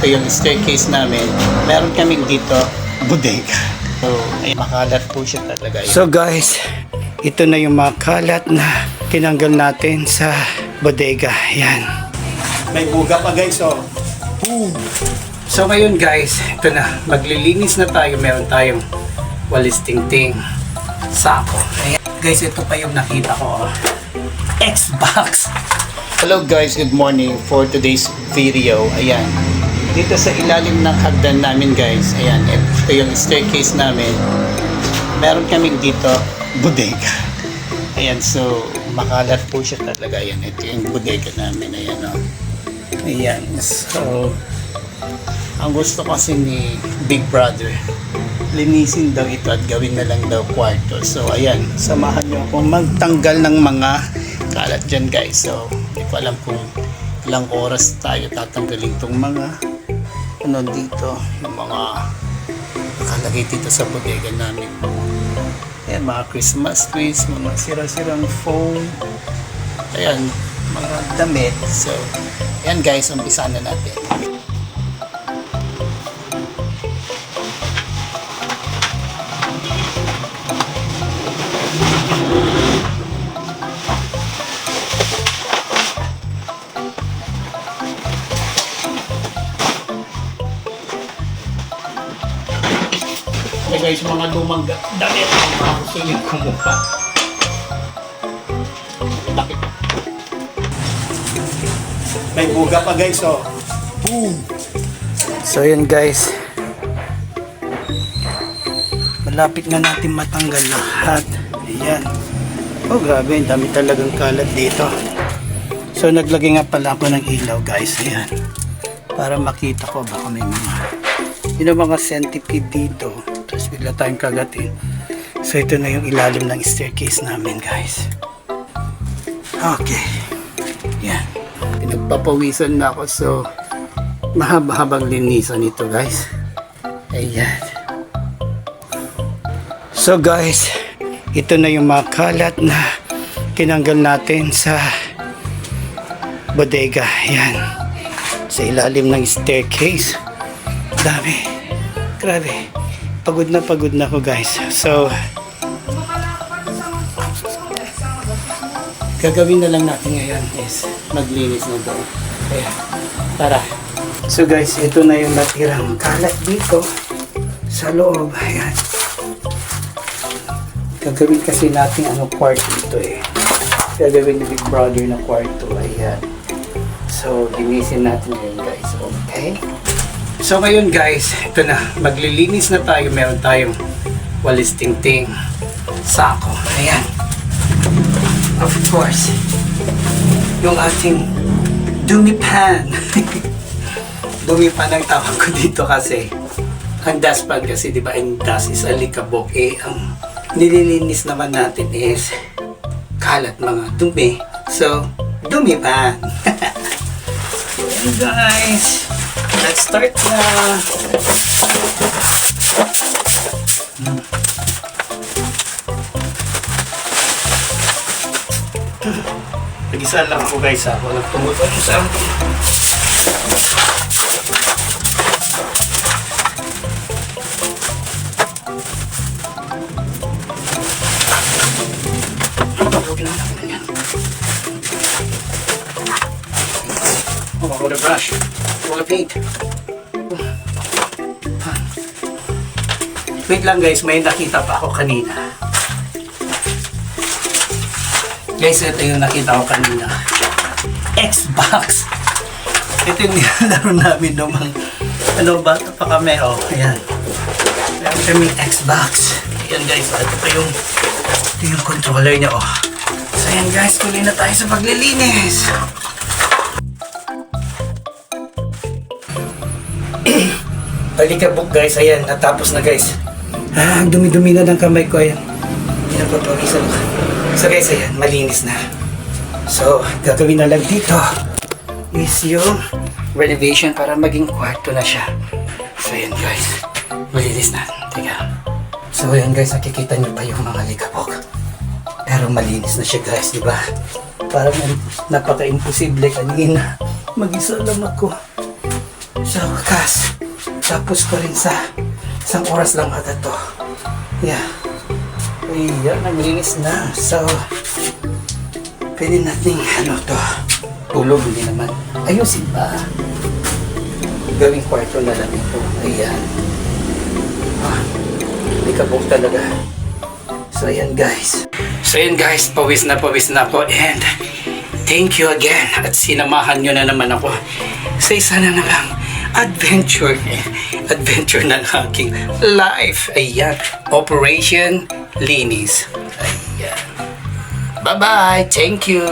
ito yung staircase namin. Meron kaming dito bodega. So, ay, makalat po siya talaga. So guys, ito na yung mga kalat na tinanggal natin sa bodega. Yan. May buga pa guys, oh. Boom. So ngayon guys, ito na. Maglilinis na tayo. Meron tayong walis tingting sako. Ayan. Guys, ito pa yung nakita ko. Xbox. Hello guys, good morning for today's video. Ayan. Dito sa ilalim ng hagdan namin guys. Ayan. Ito yung staircase namin. Meron kaming dito bodega. Ayan. So, makalat po siya talaga. Ayan. Ito yung bodega namin. Ayan o. Ayan. So, ang gusto kasi ni Big Brother, linisin daw ito at gawin na lang daw kwarto. So ayan, samahan nyo akong magtanggal ng mga kalat dyan guys. So hindi ko alam kung ilang oras tayo tatanggalin itong mga ano dito, yung mga nakalagay dito sa bodega namin. Ayan, mga Christmas trees, mga sira-sirang phone, ayan, mga damit. So ayan guys, umpisa na natin. Guys, mga lumang damit ang mga gusto niyong kumuha. Bakit? May buga pa guys, oh. Boom! So yun guys, malapit na natin matanggal lahat. Ayan. Oh grabe, ang dami talagang kalat dito. So naglagay nga pala ako ng ilaw guys. Ayan. Para makita ko baka may mga centipede dito. Tapos bigla tayong kagatin. So ito na yung ilalim ng staircase namin guys. Okay. Yan. Pinagpapawisan na ako. So mahaba-habang linisan ito guys. Ayan. So guys, ito na yung mga kalat na tinanggal natin sa bodega. Yan. Sa ilalim ng staircase. Dami. Grabe. Pagod na ako guys. So gagawin na lang natin ngayon is maglinis na doon. Ayan. Tara. So guys, ito na yung natirang kalat dito sa loob. Ayan. Gagawin kasi natin ano kwarto ito eh. Gagawin ni Big Brother na kwarto. Ayan. So linisin natin ngayon guys. Okay. So ngayon guys, ito na, maglilinis na tayo. Meron tayong walis tingting sako. Ayan. Of course, yung ating dumipan. Dumipan ang tawag ko dito kasi ang dustpan kasi diba, ang dust is alikabok. Eh, ang nililinis naman natin is kalat, mga dumi. So, dumipan. So guys, let's start na. Nag-isa lang ako guys ha. Walang tumutok sa akin. Oh, with a brush. With a paint. Wait lang guys, may nakita pa ako kanina. Guys, ito yung nakita ko kanina. Xbox. Ito yung nilalaro namin nung ano, bata pa kami. Oh, ayan. Meron kaming Xbox. Ayan guys, ito yung controller niya. Oh. So ayan guys, tuloy na tayo sa paglilinis. Alikabok guys, ayan, natapos na guys. Ah, dumi-dumi na ng kamay ko, ayan. Pinapapawisan ko. So guys, ayan, malinis na. So, gagawin na lang dito is yung renovation para maging kwarto na siya. So ayan guys, malinis na. Teka. So ayan guys, nakikita nyo pa yung mga likabok. Pero malinis na siya guys, di ba? Parang napaka-imposible kanina. Mag-isa lang ako. Sa wakas, tapos ko rin sa isang oras lang ata to. Yeah. Ayan, naglinis na. So, pwede natin, to, tulog, hindi naman. Ayusin pa. Gawing kwarto na lang ito. Ayan. Hindi kabog talaga. So, ayan guys. Pawis na ako. And, thank you again. At sinamahan nyo na naman ako sa isa na nalang adventure ng aking life. Ayan. Operation Linis. Ayan. Bye-bye. Thank you.